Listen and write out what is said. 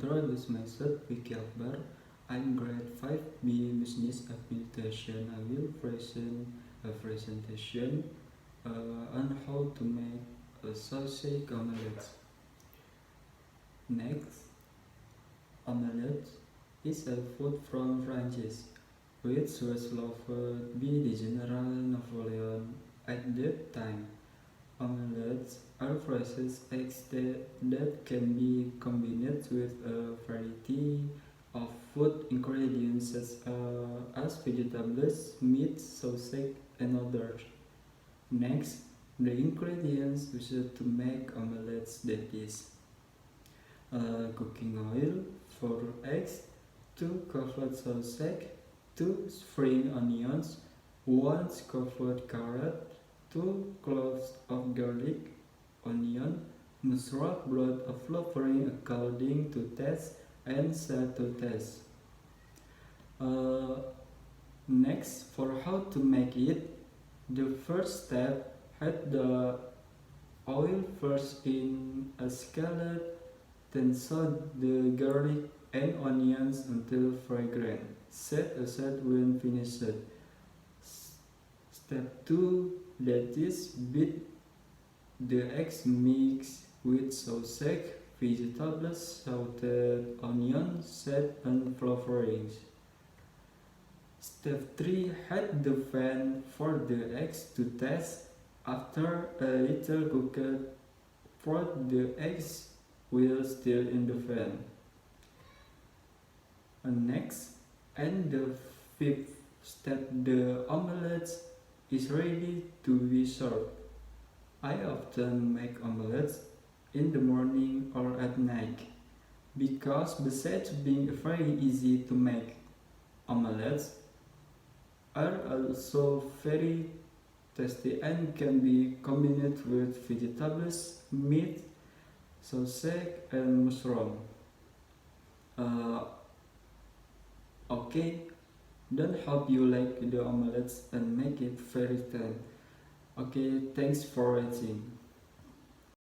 introduce myself, Riki Akbar. I'm grade 5B Business Administration. I will present a presentation on how to make a sausage omelette. Next, omelette is a food from France, which was loved by the General Napoleon at that time. Omelets are processed eggs that can be combined with a variety of food ingredients such as vegetables, meat, sausage, and others. Next, the ingredients used to make omelets, that is cooking oil, 4 eggs, 2 covered sausage, 2 spring onions, 1 covered carrot, 2 cloves of garlic, onion, mustard, blood of flavoring according to taste, and salt to taste. Next, for how to make it, the first step, add the oil first in a skillet, then saute the garlic and onions until fragrant. Set aside when finished. Step 2, that is, beat the eggs mixed with sausage, vegetables, salted onion, salt, and flavorings. Step 3, add the fan for the eggs to taste. After a little cooked, pour the eggs while still in the fan. And next, and the fifth step, the omelette is ready to be served. I often make omelettes in the morning or at night because besides being very easy to make, omelettes are also very tasty and can be combined with vegetables, meat, sausage, and mushroom. Okay, then hope you like the omelettes and make it very thin. Okay, thanks for watching.